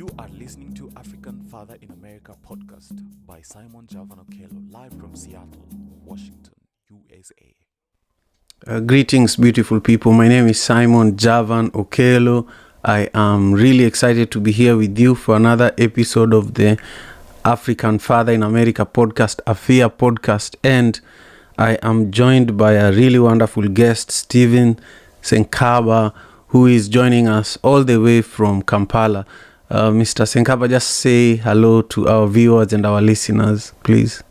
You are listening to African Father in America podcast by Simon Javan Okello, live from Seattle, Washington, USA. Greetings, beautiful people. My name is Simon Javan Okello. I am really excited to be here with you for another episode of the African Father in America podcast, AFIA podcast. And I am joined by a really wonderful guest, Stephen Senkaba, who is joining us all the way from Kampala. Mr. Senkaba, just say hello to our viewers and our listeners, please.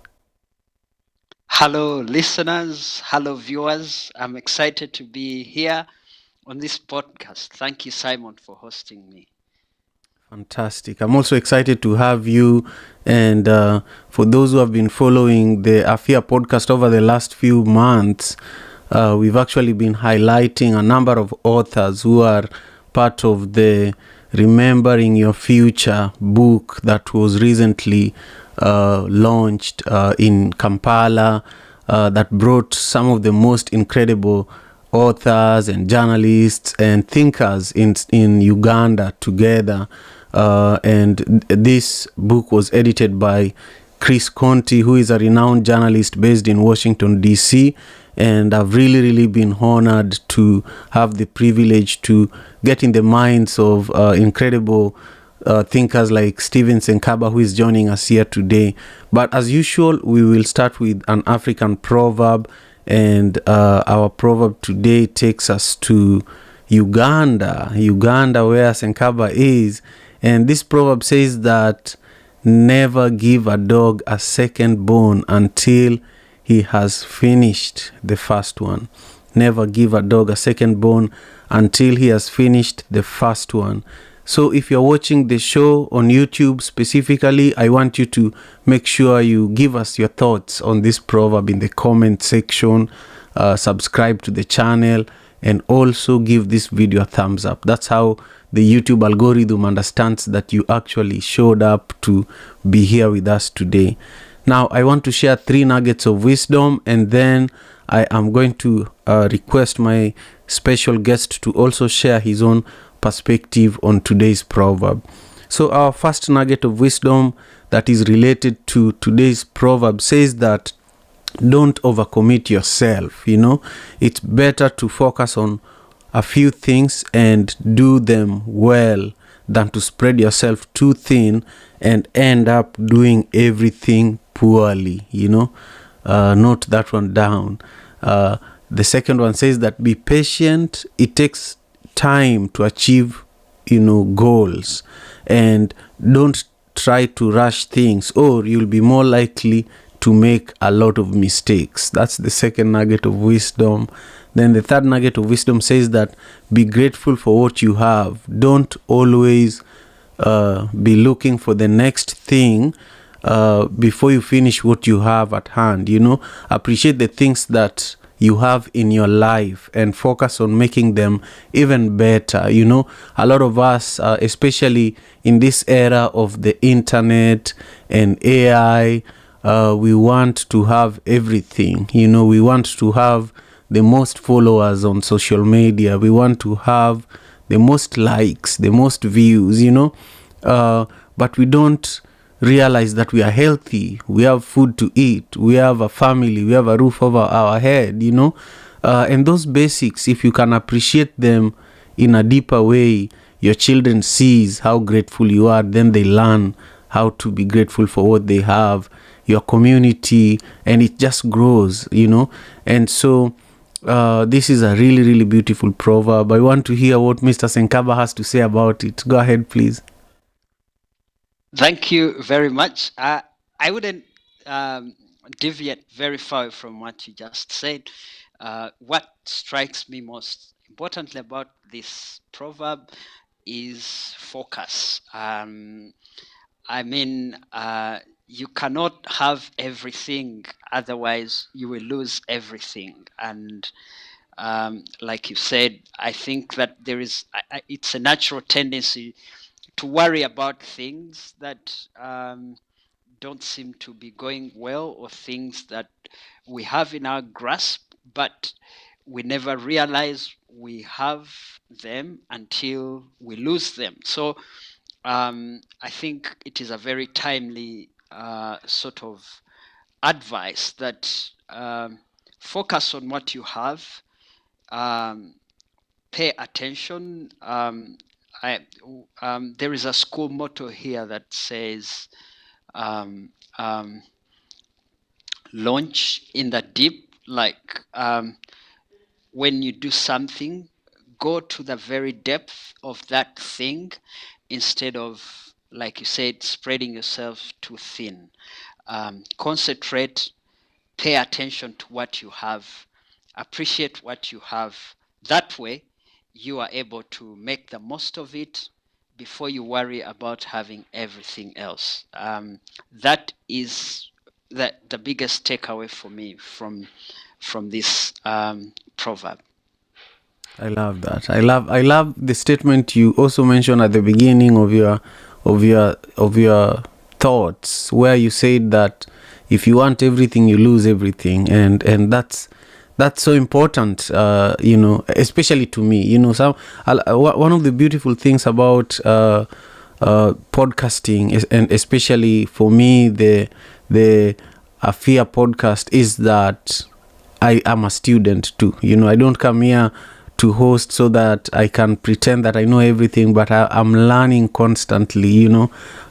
Hello, listeners. Hello, viewers. I'm excited to be here on this podcast. Thank you, Simon, for hosting me. Fantastic. I'm also excited to have you. And for those who have been following the AFIA podcast over the last few months, we've actually been highlighting a number of authors who are part of the Remembering Your Future book that was recently launched in Kampala, that brought some of the most incredible authors and journalists and thinkers in Uganda together. And this book was edited by Chris Conti, who is a renowned journalist based in Washington, D.C., and I've really been honored to have the privilege to get in the minds of incredible thinkers like Stephen Senkaba, who is joining us here today. But as usual, we will start with an African proverb, and our proverb today takes us to Uganda, where Senkaba is. And this proverb says that never give a dog a second bone until he has finished the first one. Never give a dog a second bone until he has finished the first one. So if you're watching the show on YouTube specifically, I want you to make sure you give us your thoughts on this proverb in the comment section, subscribe to the channel, and also give this video a thumbs up. That's how the YouTube algorithm understands that you actually showed up to be here with us today. Now, I want to share 3 nuggets of wisdom, and then I am going to request my special guest to also share his own perspective on today's proverb. So our first nugget of wisdom that is related to today's proverb says that don't overcommit yourself. It's better to focus on a few things and do them well than to spread yourself too thin and end up doing everything poorly. Note that one down. The second one says that be patient. It takes time to achieve goals, and don't try to rush things, or you'll be more likely to make a lot of mistakes. That's the second nugget of wisdom. Then the third nugget of wisdom says that be grateful for what you have. Don't always be looking for the next thing before you finish what you have at hand. Appreciate the things that you have in your life and focus on making them even better. A lot of us, especially in this era of the internet and AI, we want to have everything. We want to have the most followers on social media. We want to have the most likes, the most views, but we don't realize that we are healthy. We have food to eat. We have a family. We have a roof over our head, and those basics, if you can appreciate them in a deeper way, your children sees how grateful you are. Then they learn how to be grateful for what they have, your community, and it just grows, And so this is a really beautiful proverb. I want to hear what Mr. Senkaba has to say about it. Go ahead, please. Thank you very much. I wouldn't deviate very far from what you just said. What strikes me most importantly about this proverb is focus. You cannot have everything, otherwise you will lose everything. And like you said, I think that it's a natural tendency to worry about things that don't seem to be going well, or things that we have in our grasp, but we never realize we have them until we lose them. So I think it is a very timely sort of advice that focus on what you have, pay attention. There is a school motto here that says, um, um, launch in the deep, like when you do something, go to the very depth of that thing instead of, like you said, spreading yourself too thin. Concentrate, pay attention to what you have, appreciate what you have. That way, you are able to make the most of it before you worry about having everything else. That is the biggest takeaway for me from this proverb. I love that. I love the statement you also mentioned at the beginning of your thoughts, where you said that if you want everything, you lose everything, and that's so important. Especially to me. One of the beautiful things about podcasting and especially for me, the Afia podcast, is that I am a student too. I don't come here to host so that I can pretend that I know everything, but I'm learning constantly.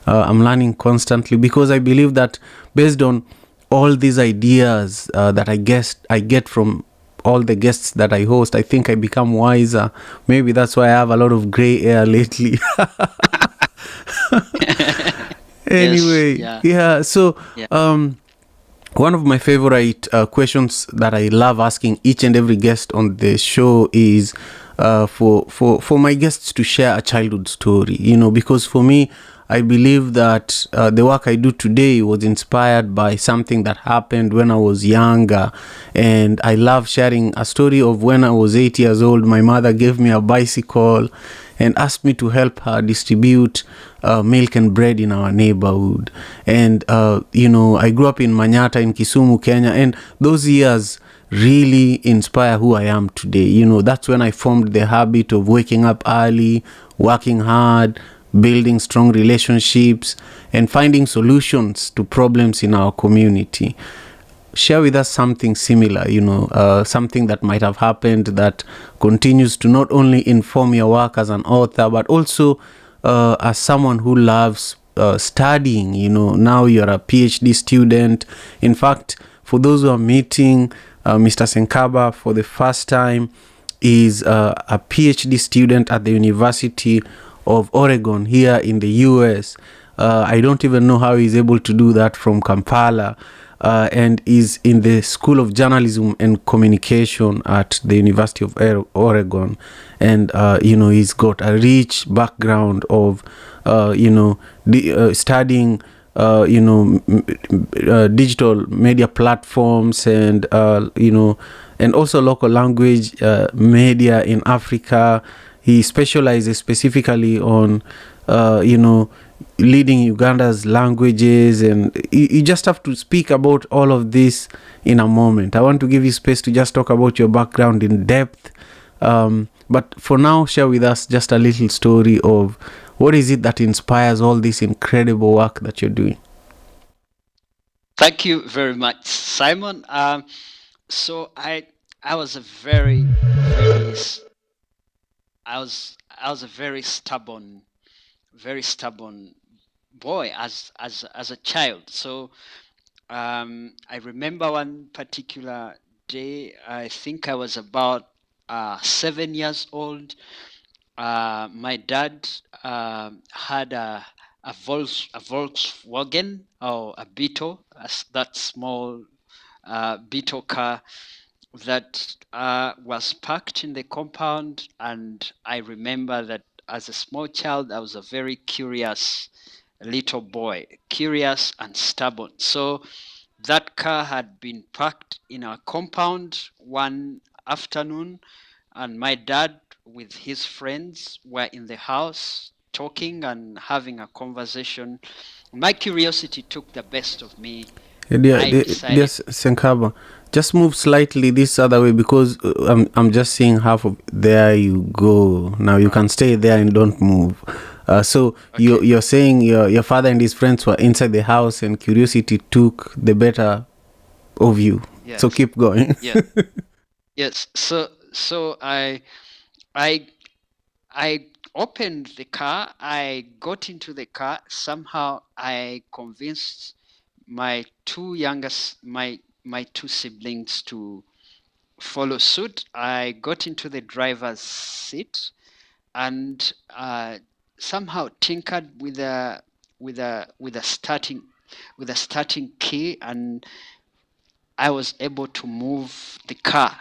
I'm learning constantly because I believe that based on all these ideas that I get from all the guests that I host, I think I become wiser. Maybe that's why I have a lot of gray hair lately. Anyway, Yes, yeah. So, yeah. one of my favorite questions that I love asking each and every guest on the show is for my guests to share a childhood story. Because for me, I believe that the work I do today was inspired by something that happened when I was younger. And I love sharing a story of when I was 8 years old. My mother gave me a bicycle and asked me to help her distribute milk and bread in our neighborhood. And, I grew up in Manyata in Kisumu, Kenya. And those years really inspire who I am today. That's when I formed the habit of waking up early, working hard, building strong relationships, and finding solutions to problems in our community. Share with us something similar, something that might have happened that continues to not only inform your work as an author, but also as someone who loves studying. Now you're a PhD student. In fact, for those who are meeting Mr. Senkaba for the first time, is a PhD student at the University of Oregon here in the US. I don't even know how he's able to do that from Kampala. And is in the School of Journalism and Communication at the University of Oregon. And, he's got a rich background of, studying, digital media platforms and, and also local language media in Africa. He specializes specifically on, leading Uganda's languages, and you just have to speak about all of this in a moment. I want to give you space to just talk about your background in depth, but for now, share with us just a little story of what is it that inspires all this incredible work that you're doing. Thank you very much, Simon. So I was a very very I was a very stubborn boy as a child. So I remember one particular day. I think I was about 7 years old. My dad had a Volkswagen or a Beetle, that small Beetle car that was parked in the compound. And I remember that as a small child, I was a very curious little boy, curious and stubborn. So that car had been parked in our compound one afternoon, and my dad with his friends were in the house talking and having a conversation. My curiosity took the best of me. Yes, Senkaba, just move slightly this other way because I'm just seeing half of. There you go. Now you can stay there and don't move. So Okay. you're saying your father and his friends were inside the house and curiosity took the better of you. So Yes. keep going. Yes. Yes. So I I opened the car. I got into the car. Somehow I convinced my two siblings to follow suit. I got into the driver's seat and somehow tinkered with a starting key, and I was able to move the car.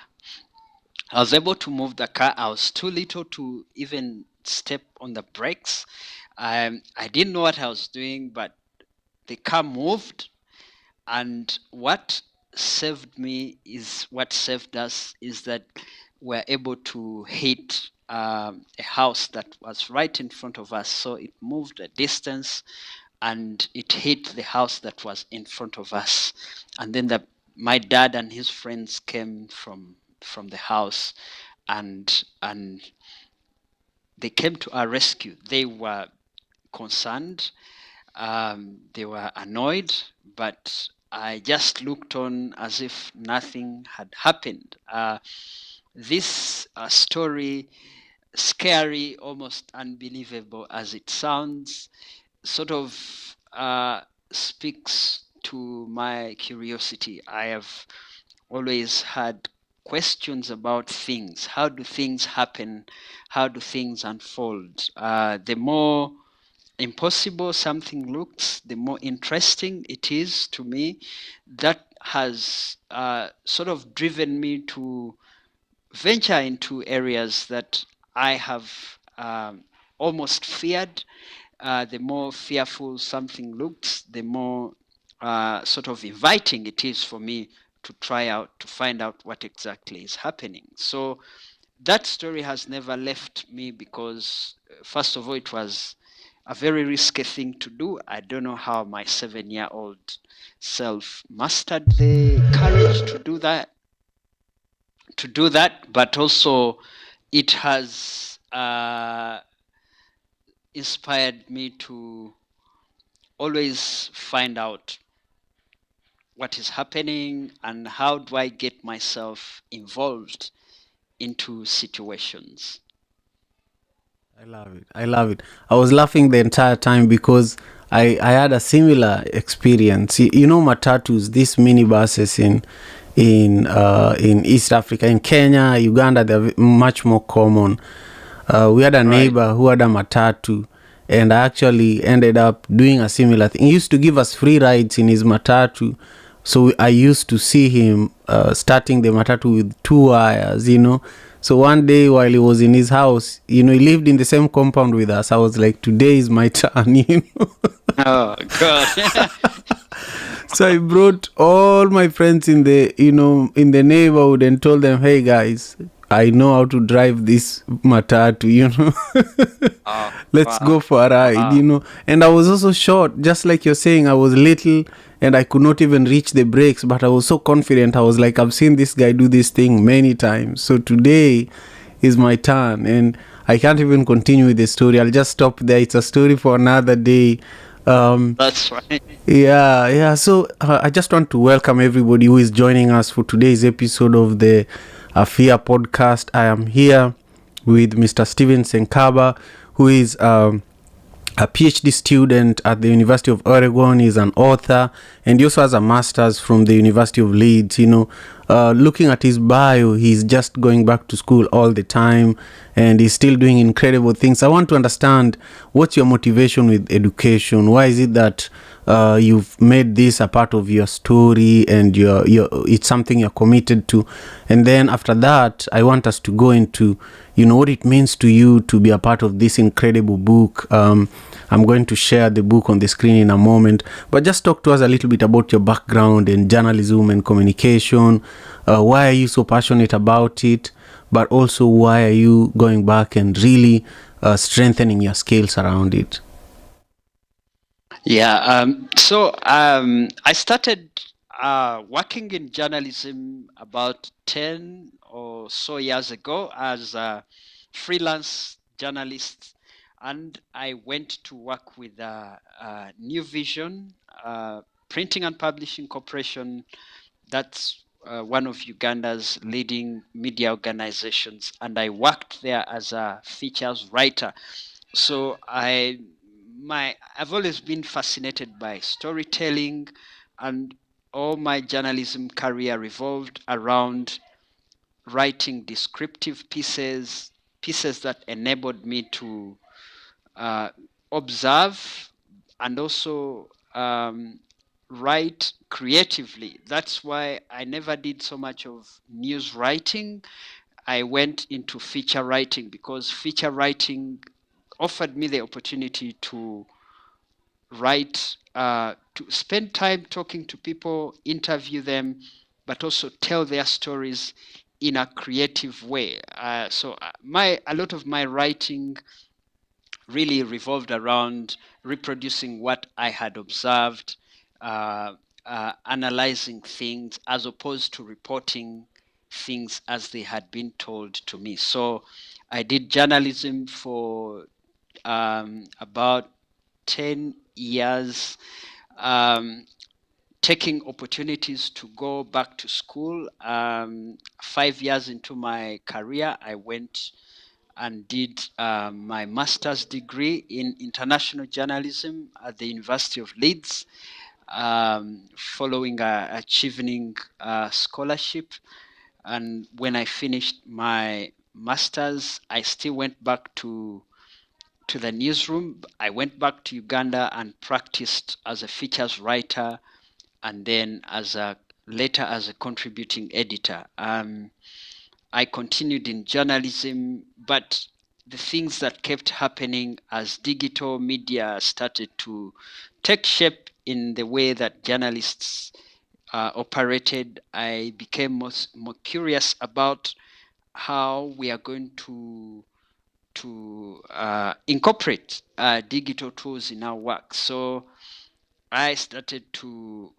I was able to move the car. I was too little to even step on the brakes. I didn't know what I was doing, but the car moved. And what saved us is that we're able to hit a house that was right in front of us. So it moved a distance and it hit the house that was in front of us. And then my dad and his friends came from the house, and they came to our rescue. They were concerned, they were annoyed, but I just looked on as if nothing had happened. This story, scary, almost unbelievable as it sounds, sort of speaks to my curiosity. I have always had questions about things. How do things happen? How do things unfold? The more impossible something looks, the more interesting it is to me. That has sort of driven me to venture into areas that I have almost feared. The more fearful something looks, the more sort of inviting it is for me to try out, to find out what exactly is happening. So that story has never left me because, first of all, it was a very risky thing to do. I don't know how my 7-year-old self mastered the courage to do that. But also it has inspired me to always find out what is happening and how do I get myself involved into situations. I love it. I love it. I was laughing the entire time because I had a similar experience. You know, matatus, these minibuses in East Africa, in Kenya, Uganda, they're much more common. We had a Right. neighbor who had a matatu, and I actually ended up doing a similar thing. He used to give us free rides in his matatu. So I used to see him starting the matatu with 2 wires, you know. So one day while he was in his house, you know, he lived in the same compound with us. I was like, today is my turn, you know. Oh God. So I brought all my friends in the, you know, in the neighborhood and told them, hey guys, I know how to drive this matatu, you know. Oh, Let's go wow. for a ride, Wow. you know. And I was also short, just like you're saying. I was little and I could not even reach the brakes, but I was so confident. I was like, I've seen this guy do this thing many times. So today is my turn, and I can't even continue with the story. I'll just stop there. It's a story for another day. That's right. Yeah. So I just want to welcome everybody who is joining us for today's episode of the Afia podcast. I am here with Mr. Steven Senkaba, who is a PhD student at the University of Oregon. He's an author, and he also has a master's from the University of Leeds. You know, looking at his bio, he's just going back to school all the time, and he's still doing incredible things. I want to understand, what's your motivation with education? Why is it that you've made this a part of your story, and it's something you're committed to? And then after that, I want us to go into, you know, what it means to you to be a part of this incredible book. I'm going to share the book on the screen in a moment, but just talk to us a little bit about your background in journalism and communication. Why are you so passionate about it? But also, why are you going back and really strengthening your skills around it? Yeah. I started working in journalism about 10 or so years ago as a freelance journalist. and I went to work with New Vision Printing and Publishing Corporation. That's one of Uganda's leading media organizations, and I worked there as a features writer. So I've always been fascinated by storytelling, and all my journalism career revolved around writing descriptive pieces that enabled me to uh, observe and also write creatively. That's why I never did so much of news writing. I went into feature writing because feature writing offered me the opportunity to write, to spend time talking to people, interview them, but also tell their stories in a creative way. A lot of my writing really revolved around reproducing what I had observed, analyzing things as opposed to reporting things as they had been told to me. So I did journalism for about 10 years, taking opportunities to go back to school. 5 years into my career, I went and did my master's degree in international journalism at the University of Leeds, following achieving scholarship. And when I finished my master's, I still went back to the newsroom. I went back to Uganda and practiced as a features writer, and then later as a contributing editor. I continued in journalism, but the things that kept happening as digital media started to take shape in the way that journalists operated, I became more curious about how we are going to incorporate digital tools in our work. So I started to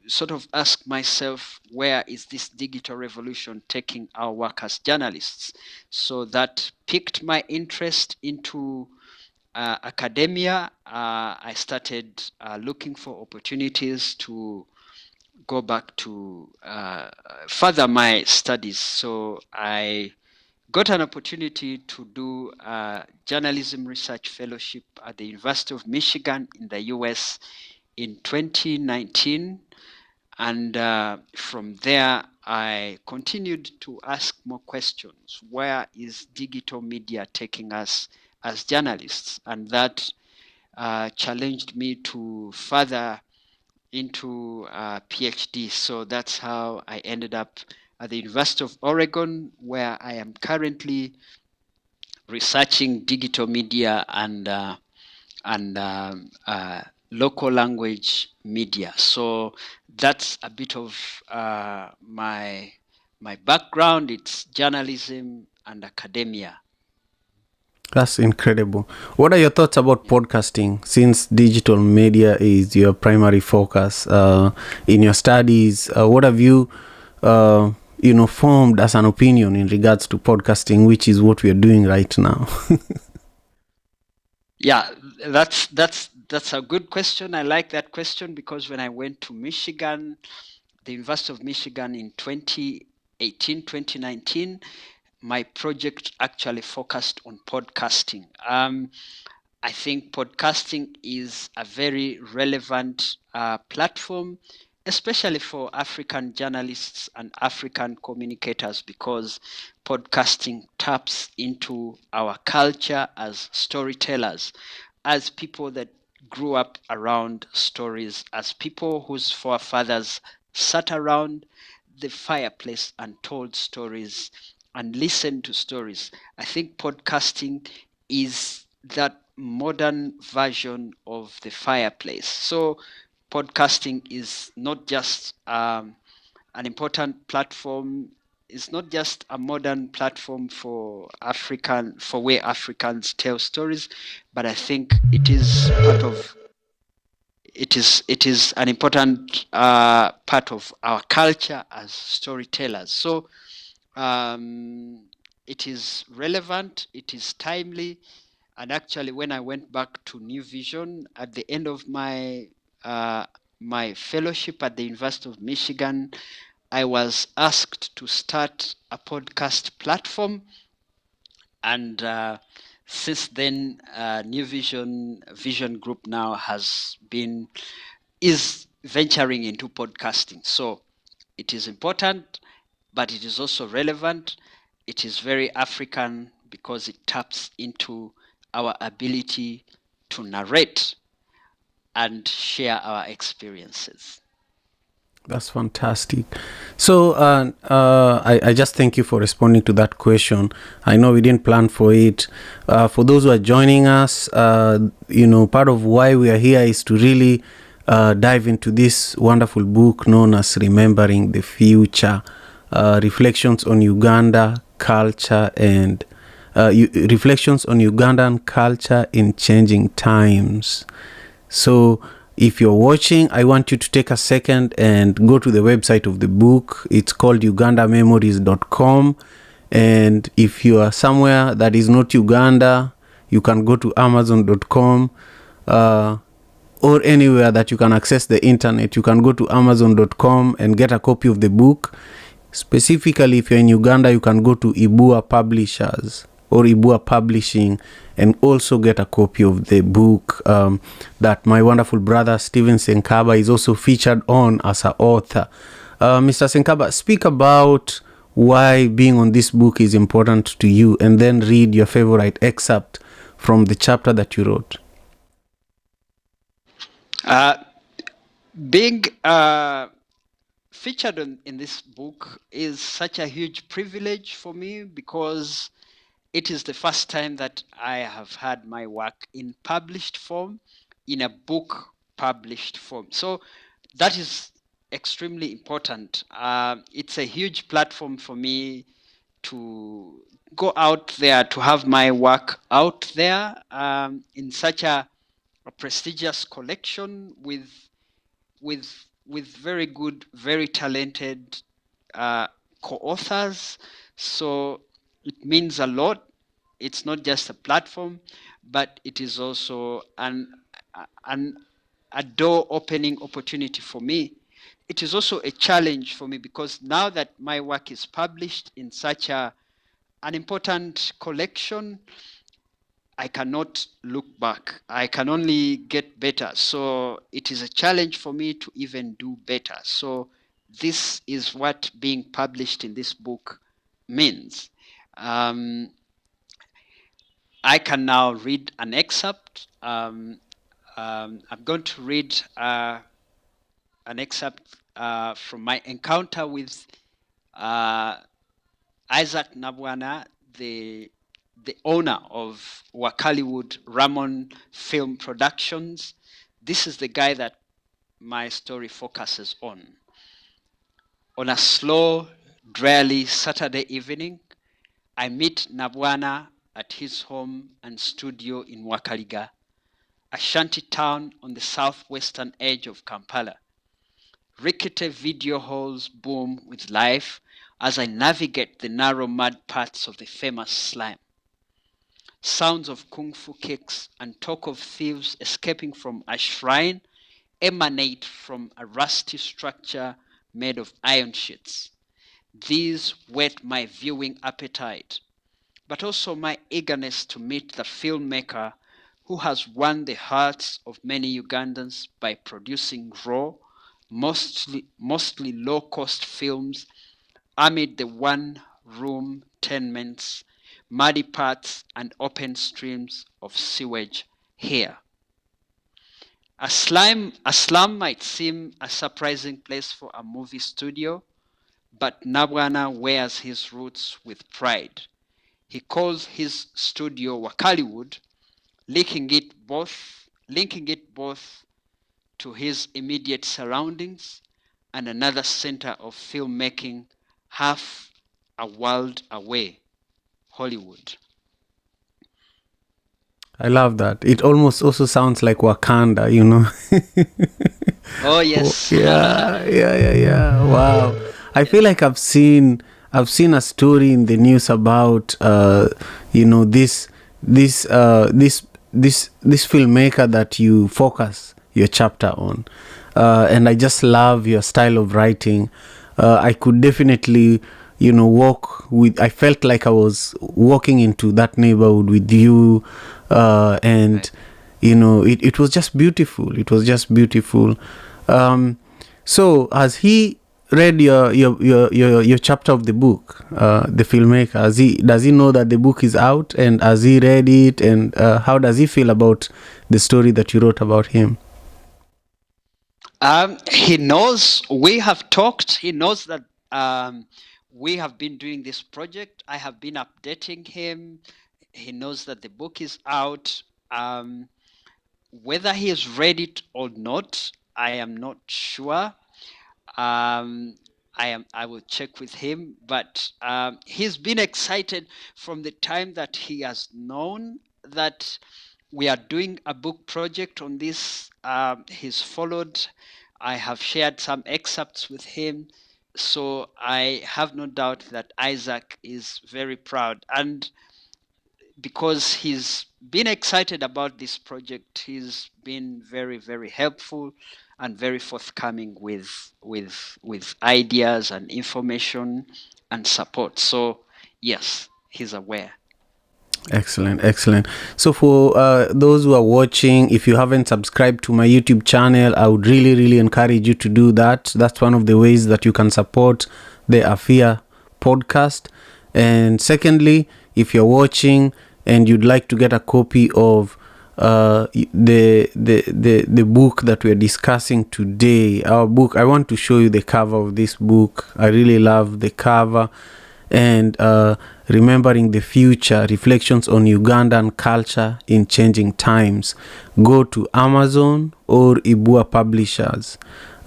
sort of ask myself, where is this digital revolution taking our work as journalists? So that piqued my interest into academia. I started looking for opportunities to go back to further my studies. So I got an opportunity to do a journalism research fellowship at the University of Michigan in the US in 2019. And from there, I continued to ask more questions. Where is digital media taking us as journalists? And that challenged me to further into a PhD. So that's how I ended up at the University of Oregon, where I am currently researching digital media and local language media. So that's a bit of my background. It's journalism and academia. That's incredible. What are your thoughts about podcasting, since digital media is your primary focus in your studies? What have you, formed as an opinion in regards to podcasting, which is what we are doing right now? Yeah, that's a good question. I like that question because when I went to Michigan, the University of Michigan in 2018, 2019, my project actually focused on podcasting. I think podcasting is a very relevant platform, especially for African journalists and African communicators, because podcasting taps into our culture as storytellers, as people that grew up around stories, as people whose forefathers sat around the fireplace and told stories and listened to stories. I think podcasting is that modern version of the fireplace. So podcasting is not just an important platform. It's not just a modern platform for where Africans tell stories, but I think it is part of it is an important part of our culture as storytellers. So it is relevant, it is timely, And actually, when I went back to New Vision at the end of my my fellowship at the University of Michigan, I was asked to start a podcast platform, and since then, New Vision Group now is venturing into podcasting. So it is important, but it is also relevant. It is very African because it taps into our ability to narrate and share our experiences. That's fantastic. So, I just thank you for responding to that question. I know we didn't plan for it. For those who are joining us, part of why we are here is to really dive into this wonderful book known as Remembering the Future, reflections on Uganda culture and reflections on Ugandan culture in changing times. So, if you're watching, I want you to take a second and go to the website of the book. It's called ugandamemories.com. And if you are somewhere that is not Uganda, you can go to amazon.com, or anywhere that you can access the internet. You can go to amazon.com and get a copy of the book. Specifically, if you're in Uganda, you can go to Ibua Publishers or Ibua Publishing and also get a copy of the book that my wonderful brother Steven Senkaba is also featured on as an author. Mr. Senkaba, speak about why being on this book is important to you, and then read your favorite excerpt from the chapter that you wrote. Being featured in this book is such a huge privilege for me because it is the first time that I have had my work in published form, in a book published form. So that is extremely important. It's a huge platform for me to go out there, to have my work out there in such a prestigious collection with very good, very talented co-authors. So it means a lot. It's not just a platform, but it is also a door opening opportunity for me. It is also a challenge for me because now that my work is published in such an important collection, I cannot look back. I can only get better. So it is a challenge for me to even do better. So this is what being published in this book means. I can now read an excerpt. I'm going to read an excerpt from my encounter with Isaac Nabwana, the owner of Wakaliwood Ramon Film Productions. This is the guy that my story focuses on. On a slow, dreary Saturday evening, I meet Nabwana at his home and studio in Wakaliga, a shanty town on the southwestern edge of Kampala. Rickety video halls boom with life as I navigate the narrow mud paths of the famous slime. Sounds of kung fu kicks and talk of thieves escaping from a shrine emanate from a rusty structure made of iron sheets. These whet my viewing appetite, but also my eagerness to meet the filmmaker who has won the hearts of many Ugandans by producing raw, mostly low-cost films amid the one-room tenements, muddy paths, and open streams of sewage here. A slum might seem a surprising place for a movie studio, but Nabwana wears his roots with pride. He calls his studio Wakaliwood, linking it both to his immediate surroundings and another center of filmmaking half a world away, Hollywood. I love that. It almost also sounds like Wakanda, you know. Oh yes. Yeah. Wow. I feel like I've seen a story in the news about this this filmmaker that you focus your chapter on, and I just love your style of writing. I could definitely, I felt like I was walking into that neighborhood with you, and Right. it was just beautiful. It was just beautiful. So has he read your chapter of the book, the filmmaker? Does he know that the book is out, and has he read it, and how does he feel about the story that you wrote about him? He knows we have talked. He knows that we have been doing this project. I have been updating him. He knows that the book is out. Whether he has read it or not, I am not sure. I will check with him, but he's been excited from the time that he has known that we are doing a book project on this. He's followed. I have shared some excerpts with him, so I have no doubt that Isaac is very proud. And because he's been excited about this project, he's been very, very helpful and very forthcoming with ideas and information and support. So yes, he's aware. Excellent, excellent. So for those who are watching, if you haven't subscribed to my YouTube channel, I would really, really encourage you to do that. That's one of the ways that you can support the Afia podcast. And secondly, if you're watching and you'd like to get a copy of the book that we're discussing today, our book, I want to show you the cover of this book. I really love the cover. And Remembering the Future, Reflections on Ugandan Culture in Changing Times. Go to Amazon or Ibua Publishers.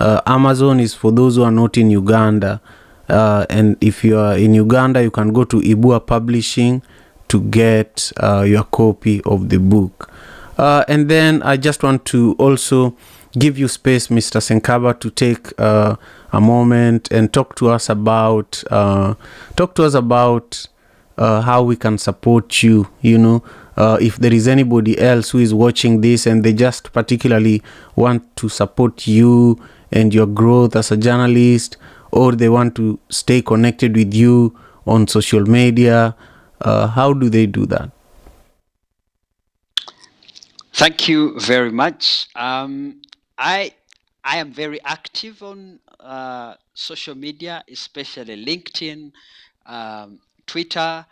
Amazon is for those who are not in Uganda. And if you are in Uganda, you can go to Ibua Publishing to get your copy of the book. And then I just want to also give you space, Mr. Senkaba, to take a moment and talk to us about how we can support you. If there is anybody else who is watching this and they just particularly want to support you and your growth as a journalist, or they want to stay connected with you on social media, how do they do that? Thank you very much. I am very active on social media, especially LinkedIn, Twitter,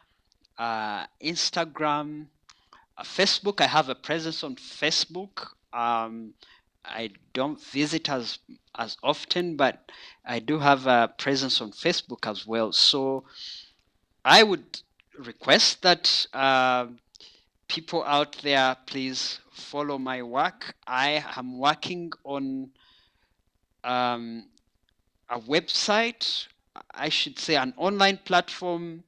Instagram, Facebook. I have a presence on Facebook. I don't visit as often, but I do have a presence on Facebook as well. So I would request that people out there, please follow my work. I am working on a website, I should say an online platform.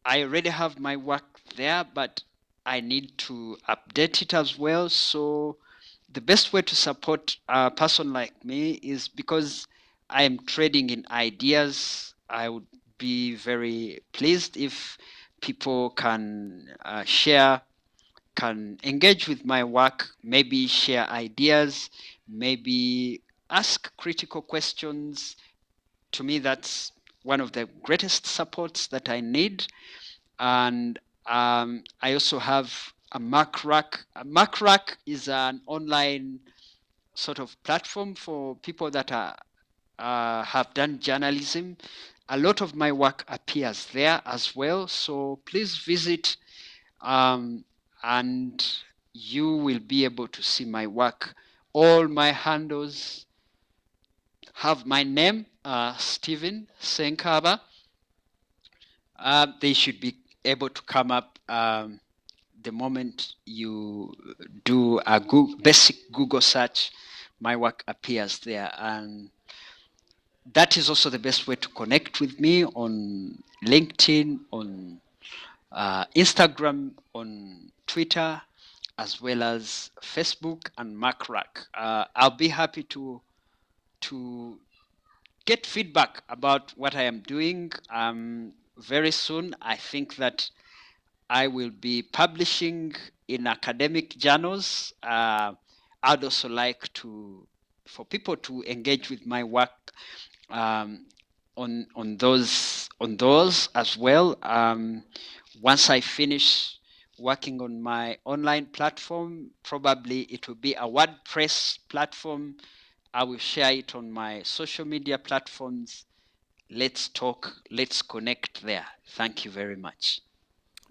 I already have my work there, but I need to update it as well. So the best way to support a person like me is because I am trading in ideas. I would be very pleased if people can can engage with my work, maybe share ideas, maybe ask critical questions. To me, that's one of the greatest supports that I need. And I also have a Mac Rack. A Mac Rack is an online sort of platform for people that have done journalism. A lot of my work appears there as well. So please visit, um, and you will be able to see my work. All my handles have my name, Stephen Senkaba. They should be able to come up the moment you do a basic Google search. My work appears there, and that is also the best way to connect with me on LinkedIn, on Instagram, on Twitter, as well as Facebook and MacRack. I'll be happy to get feedback about what I am doing very soon. I think that I will be publishing in academic journals. I'd also like for people to engage with my work on those as well. Once I finish working on my online platform, probably it will be a WordPress platform. I will share it on my social media platforms. Let's talk, let's connect there. Thank you very much.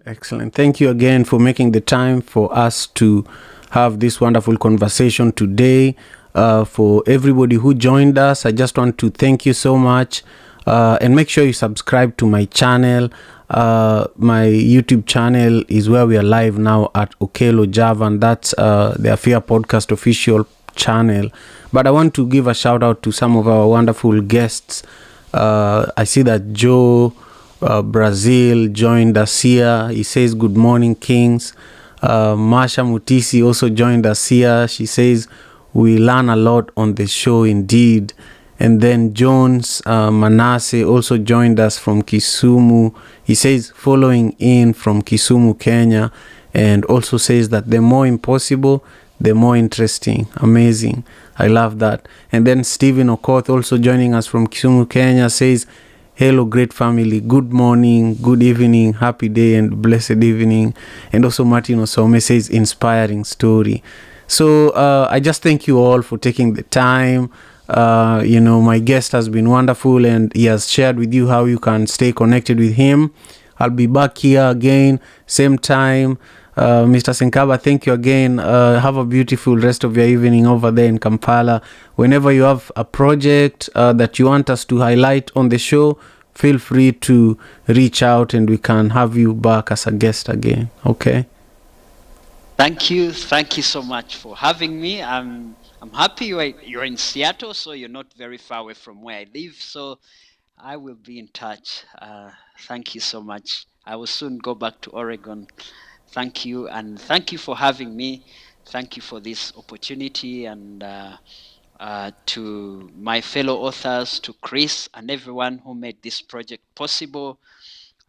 Excellent. Thank you again for making the time for us to have this wonderful conversation today. For everybody who joined us, I just want to thank you so much. And make sure you subscribe to my channel. My YouTube channel is where we are live now at Okello Javan. That's the Afia Podcast official channel. But I want to give a shout out to some of our wonderful guests. I see that Joe Brazil joined us here. He says, "Good morning, Kings." Masha Mutisi also joined us here. She says, "We learn a lot on the show indeed." And then Jones Manasseh also joined us from Kisumu. He says, "Following in from Kisumu, Kenya," and also says that the more impossible, the more interesting. Amazing. I love that. And then Stephen Okoth also joining us from Kisumu, Kenya says, "Hello, great family. Good morning, good evening, happy day, and blessed evening." And also Martin Osome says, "Inspiring story." So I just thank you all for taking the time. My guest has been wonderful, and he has shared with you how you can stay connected with him. I'll be back here again, same time. Mr. Senkaba, thank you again. Have a beautiful rest of your evening over there in Kampala. Whenever you have a project that you want us to highlight on the show, feel free to reach out and we can have you back as a guest again. Okay? Thank you so much for having me. I'm happy you're in Seattle, so you're not very far away from where I live. So I will be in touch. Thank you so much. I will soon go back to Oregon. Thank you, and thank you for having me. Thank you for this opportunity, and to my fellow authors, to Chris, and everyone who made this project possible.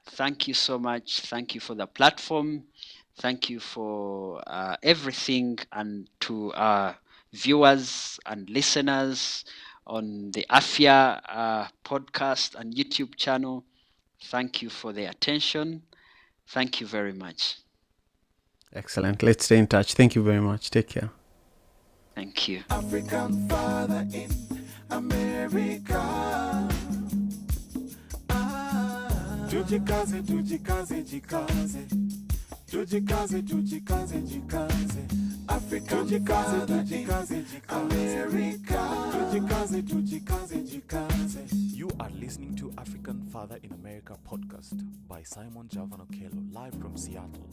Thank you so much. Thank you for the platform. Thank you for everything, and to our viewers and listeners on the Afia podcast and YouTube channel. Thank you for the attention. Thank you very much. Excellent. Let's stay in touch. Thank you very much. Take care. Thank you. African father in America. Tujikaze, tujikaze, jikaze. Tujikaze, tujikaze, jikaze. African father in America. Tujikaze, tujikaze, jikaze. You are listening to African Father in America podcast by Simon Javan Okello, live from Seattle,